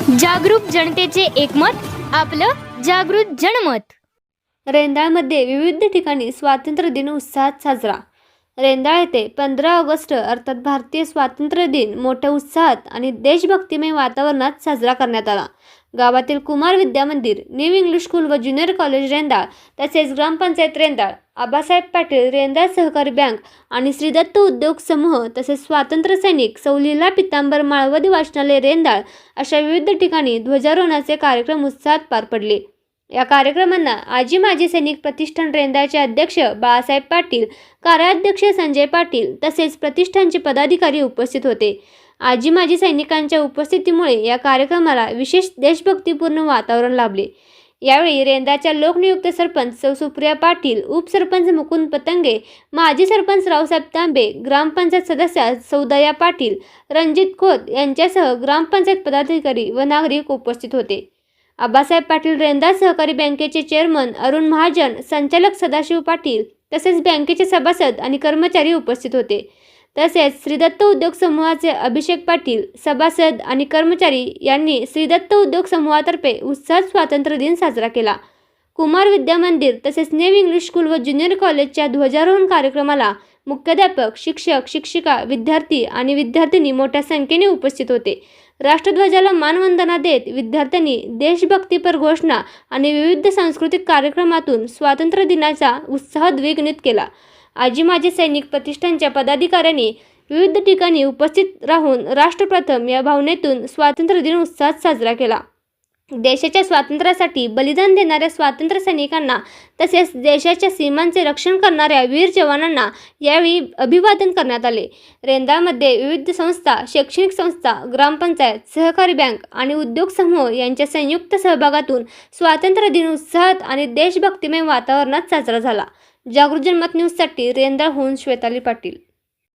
जागरूक जनतेचे एकमत, आपलं जागृत जनमत। रेंदाळमध्ये विविध ठिकाणी स्वातंत्र्य दिन उत्साहात साजरा। रेंदाळ येथे 15 ऑगस्ट अर्थात भारतीय स्वातंत्र्य दिन मोठ्या उत्साहात आणि देशभक्तिमय वातावरणात साजरा करण्यात आला। गावातील कुमार विद्या मंदिर, न्यू इंग्लिश स्कूल व ज्युनियर कॉलेज रेंदाळ तसेच ग्रामपंचायत रेंदाळ, आबासाहेब पाटील रेंदाळ सहकारी बँक आणि श्री दत्त उद्योग समूह तसेच स्वातंत्र्य सैनिक सौ लीला पितांबर माळवदी वाचनालय रेंदाळ अशा विविध ठिकाणी ध्वजारोहणाचे कार्यक्रम उत्साहात पार पडले। या कार्यक्रमांना आजी माजी सैनिक प्रतिष्ठान रेंदाळचे अध्यक्ष बाळासाहेब पाटील, कार्याध्यक्ष संजय पाटील तसेच प्रतिष्ठानचे पदाधिकारी उपस्थित होते। आजी माजी सैनिकांच्या उपस्थितीमुळे या कार्यक्रमाला विशेष देशभक्तीपूर्ण वातावरण लाभले। यावेळी रेंदाळच्या लोकनियुक्त सरपंच सौ सुप्रिया पाटील, उपसरपंच मुकुंद पतंगे, माजी सरपंच रावसाहेब तांबे, ग्रामपंचायत सदस्य सौ दया पाटील, रणजित खोत यांच्यासह ग्रामपंचायत पदाधिकारी व नागरिक उपस्थित होते। आबासाहेब पाटील रेंदाळ सहकारी बँकेचे चेअरमन अरुण महाजन, संचालक सदाशिव पाटील तसेच बँकेचे सभासद आणि कर्मचारी उपस्थित होते। तसेच श्री दत्त उद्योग समूहाचे अभिषेक पाटील, सभासद आणि कर्मचारी यांनी श्री दत्त उद्योग समूहातर्फे उत्साहात स्वातंत्र्य दिन साजरा केला। कुमार विद्या मंदिर तसेच न्यू इंग्लिश स्कूल व ज्युनियर कॉलेजच्या ध्वजारोहण कार्यक्रमाला मुख्याध्यापक, शिक्षक, शिक्षिका, विद्यार्थी आणि विद्यार्थिनी मोठ्या संख्येने उपस्थित होते। राष्ट्रध्वजाला मानवंदना देत विद्यार्थ्यांनी देशभक्तीपर घोषणा आणि विविध सांस्कृतिक कार्यक्रमातून स्वातंत्र्य दिनाचा उत्साह द्विगुणित केला। आजी माजी सैनिक प्रतिष्ठानच्या पदाधिकाऱ्यांनी विविध ठिकाणी उपस्थित राहून राष्ट्रप्रथम या भावनेतून स्वातंत्र्य दिन उत्साहात साजरा केला। देशाच्या स्वातंत्र्यासाठी बलिदान देणाऱ्या स्वातंत्र्य सैनिकांना तसेच देशाच्या सीमांचे रक्षण करणाऱ्या वीर जवानांना यावेळी अभिवादन करण्यात आले। रेंदाळमध्ये विविध संस्था, शैक्षणिक संस्था, ग्रामपंचायत, सहकारी बँक आणि उद्योग समूह यांच्या संयुक्त सहभागातून स्वातंत्र्य दिन उत्साहात आणि देशभक्तिमय वातावरणात साजरा झाला। जागृत जनमत न्यूजसाठी रेंदाळहून श्वेताली पाटील।